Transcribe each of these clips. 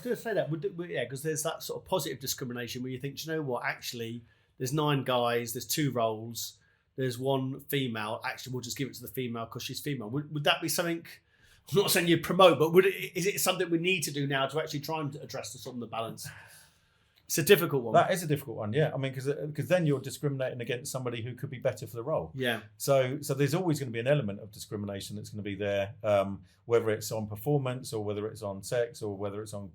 going to say that. Because there's that sort of positive discrimination where you think, do you know what? Actually, there's 9 guys, there's 2 roles, there's 1 female. Actually, we'll just give it to the female because she's female. Would that be something? I'm not saying you promote, but is it something we need to do now to actually try and address the sort of the balance? It's a difficult one. That is a difficult one, yeah. I mean, because then you're discriminating against somebody who could be better for the role. Yeah. So there's always going to be an element of discrimination that's going to be there, whether it's on performance or whether it's on sex or whether it's on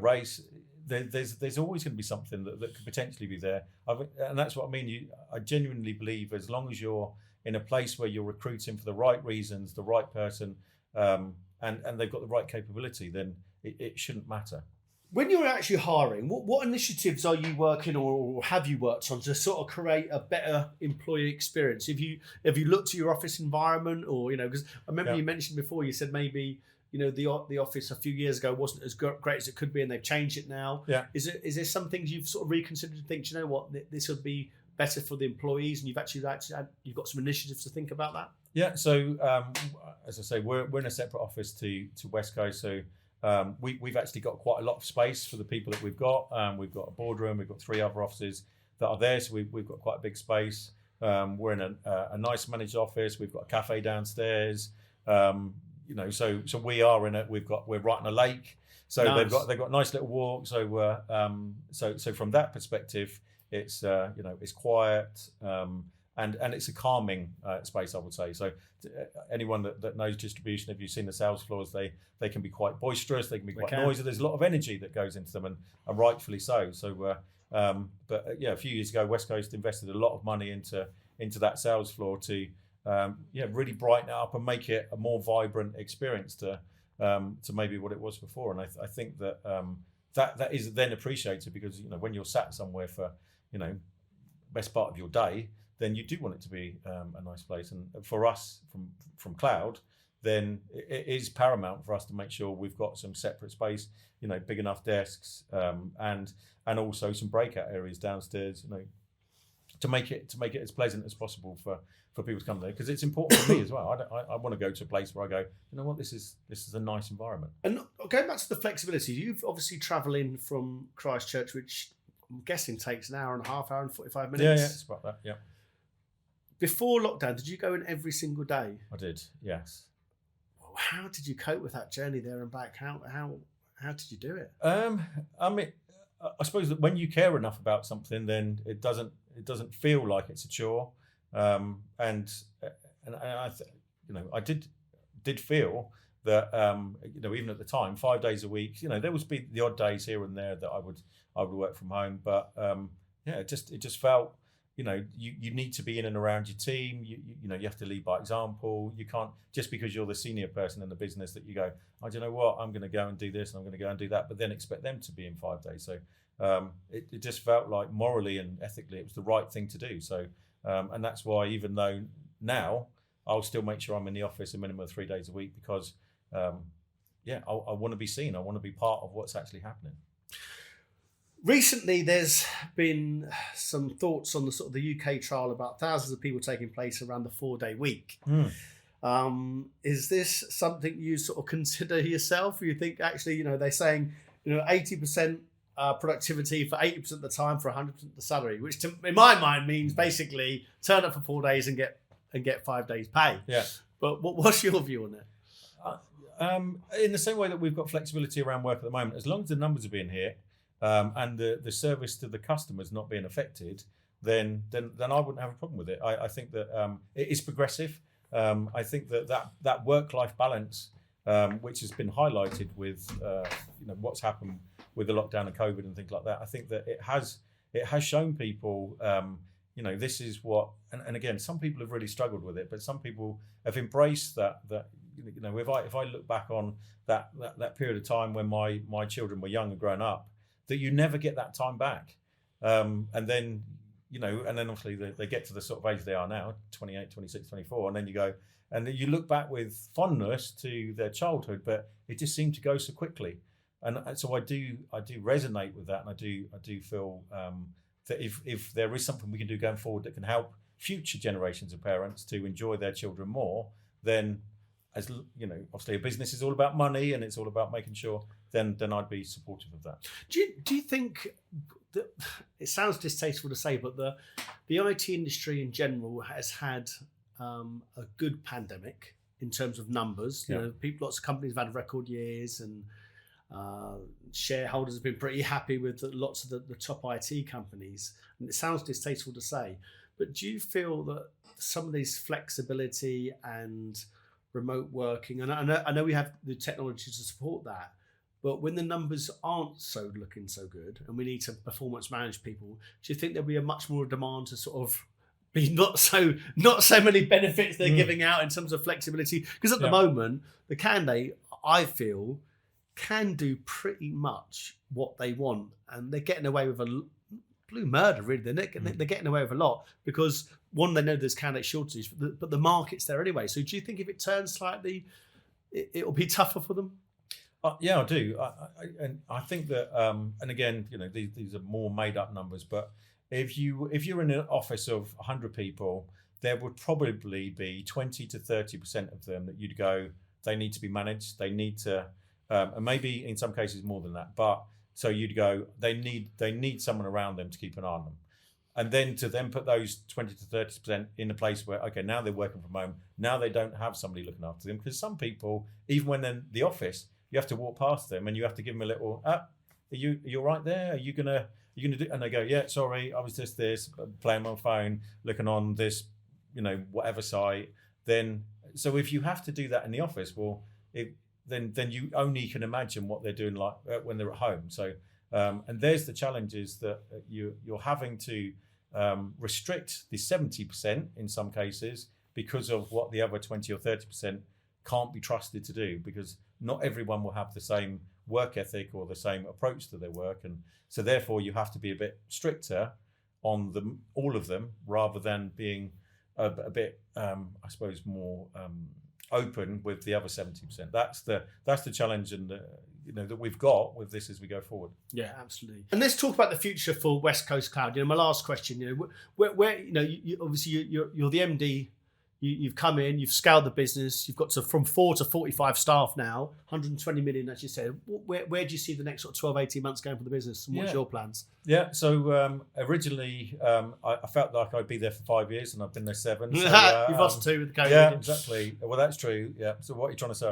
race. There's always going to be something that could potentially be there. And that's what I mean. I genuinely believe as long as you're in a place where you're recruiting for the right reasons, the right person, and they've got the right capability, then it shouldn't matter. When you're actually hiring, what initiatives are you working or have you worked on to sort of create a better employee experience? Have you looked at your office environment, or because I remember you mentioned before, you said maybe the office a few years ago wasn't as great as it could be, and they've changed it now. Yeah. Is there some things you've sort of reconsidered and think, you know what, this would be better for the employees, and you've got some initiatives to think about that? Yeah. So as I say, we're in a separate office to Westcoast, so. We've actually got quite a lot of space for the people that we've got. We've got a boardroom, we've got 3 other offices that are there, so we've got quite a big space. We're in a nice managed office. We've got a cafe downstairs. So we are we're right on a lake, so nice. they've got a nice little walk. So so from that perspective, it's it's quiet. And it's a calming space, I would say. So anyone that knows distribution, if you've seen the sales floors, they can be quite boisterous, they can be quite noisy. There's a lot of energy that goes into them, and rightfully so. So, a few years ago, Westcoast invested a lot of money into that sales floor to really brighten it up and make it a more vibrant experience to maybe what it was before. And I think that that is then appreciated, because when you're sat somewhere for best part of your day, then you do want it to be a nice place. And for us from Cloud, then it is paramount for us to make sure we've got some separate space, big enough desks, and also some breakout areas downstairs, to make it as pleasant as possible for people to come there, because it's important for me as well. I want to go to a place where I go, this is a nice environment. And going back to the flexibility, you've obviously travelling from Christchurch, which I'm guessing takes an hour and a half, hour and 45 minutes. Yeah, it's about that, yeah. Before lockdown, did you go in every single day? I did, yes. How did you cope with that journey there and back? How did you do it? I mean, I suppose that when you care enough about something, then it doesn't feel like it's a chore. And I did feel that even at the time, 5 days a week, there would be the odd days here and there that I would work from home, but it just felt. You need to be in and around your team. You have to lead by example. You can't, just because you're the senior person in the business, that you go, oh, do you know what? I'm going to go and do this and I'm going to go and do that, but then expect them to be in 5 days. So it just felt like morally and ethically it was the right thing to do. So and that's why, even though now I'll still make sure I'm in the office a minimum of 3 days a week, because I want to be seen. I want to be part of what's actually happening. Recently, there's been some thoughts on the sort of the UK trial about thousands of people taking place around the 4-day week. Is this something you sort of consider yourself? Or you think actually, they're saying, 80% productivity for 80% of the time for 100% of the salary, which in my mind means basically turn up for 4 days and get 5 days pay. Yeah. But what's your view on it? In the same way that we've got flexibility around work at the moment, as long as the numbers are being hit, and the service to the customers not being affected, then I wouldn't have a problem with it. I think that it is progressive. I think that work-life balance, which has been highlighted with what's happened with the lockdown and COVID and things like that, I think that it has shown people this is what, and again, some people have really struggled with it, but some people have embraced that if I look back on that period of time when my children were young and grown up, that you never get that time back. And then obviously they get to the sort of age they are now, 28, 26, 24, and then you go, and you look back with fondness to their childhood, but it just seemed to go so quickly. And so I do resonate with that, and I do feel that if there is something we can do going forward that can help future generations of parents to enjoy their children more, then obviously a business is all about money, and it's all about making sure then I'd be supportive of that. Do you think that, it sounds distasteful to say, but the IT industry in general has had a good pandemic in terms of numbers? You know, lots of companies have had record years, and shareholders have been pretty happy with lots of the top IT companies. And it sounds distasteful to say, but do you feel that some of these flexibility and remote working, and I know we have the technology to support that, but when the numbers aren't looking so good and we need to performance manage people, do you think there'll be a much more demand to sort of be not so many benefits they're giving out in terms of flexibility? Because at the moment, the candidate, I feel, can do pretty much what they want, and they're getting away with a blue murder, really. They're getting away with a lot because, one, they know there's candidate shortages, but the market's there anyway. So do you think if it turns slightly, it'll be tougher for them? Yeah, I do. I think that, and again, you know, these are more made up numbers, but if you're in an office of 100 people, there would probably be 20 to 30% of them that you'd go, they need to be managed. They need to, and maybe in some cases more than that, but so you'd go, they need someone around them to keep an eye on them. And then to put those 20 to 30% in a place where, okay, now they're working from home, now they don't have somebody looking after them. Because some people, even when they're in the office, you have to walk past them and you have to give them a little, are you right there? Are you gonna do? And they go, yeah, sorry, I was just this, playing my phone, looking on this, you know, whatever site. Then, so if you have to do that in the office, well, then you only can imagine what they're doing like when they're at home. So, and there's the challenges that you're having to restrict the 70% in some cases because of what the other 20 or 30% can't be trusted to do, because not everyone will have the same work ethic or the same approach to their work. And so therefore you have to be a bit stricter on them, all of them, rather than being a bit, I suppose, more open with the other 70%. That's the challenge, and that we've got with this as we go forward. Yeah, absolutely. And let's talk about the future for Westcoast Cloud. My last question, where you obviously you're the MD. You've come in, you've scaled the business, you've got from 4 to 45 staff now, 120 million, as you said. Where do you see the next sort of 12, 18 months going for the business, and what's your plans? Yeah, so originally I felt like I'd be there for 5 years, and I've been there 7. So, you've lost 2 with the COVID. Yeah, exactly. Well, that's true. Yeah. So what are you trying to say?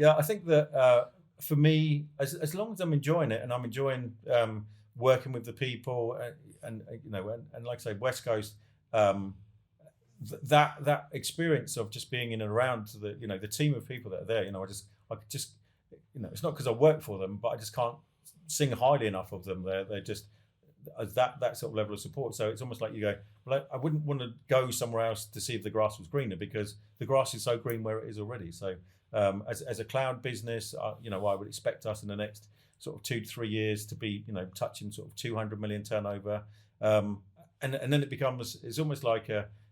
I think that for me, as long as I'm enjoying it and I'm enjoying working with the people, and like I say, West Coast. That experience of just being in and around the team of people that are there, I could just it's not because I work for them, but I just can't sing highly enough of them. They're just that sort of level of support. So it's almost like you go, well, I wouldn't want to go somewhere else to see if the grass was greener, because the grass is so green where it is already. So as a cloud business, I would expect us in the next sort of 2 to 3 years to be touching sort of 200 million turnover, and then it's almost like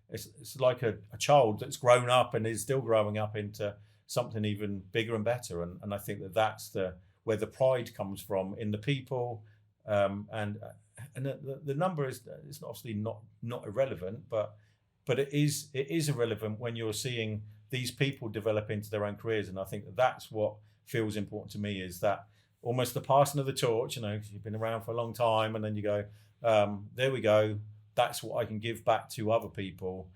it's like a child that's grown up and is still growing up into something even bigger and better. And I think that's where the pride comes from in the people. And the number is obviously not irrelevant, but it is irrelevant when you're seeing these people develop into their own careers. And I think that's what feels important to me, is that almost the passing of the torch. You've been around for a long time, and then you go, there we go. That's what I can give back to other people,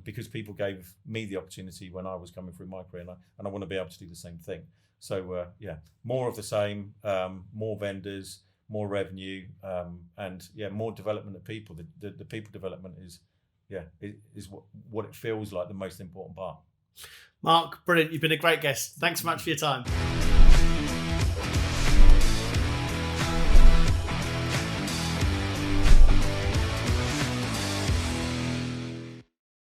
because people gave me the opportunity when I was coming through my career, and I want to be able to do the same thing. So more of the same, more vendors, more revenue, and more development of people. The people development is what it feels like the most important part. Mark, brilliant. You've been a great guest. Thanks so much for your time.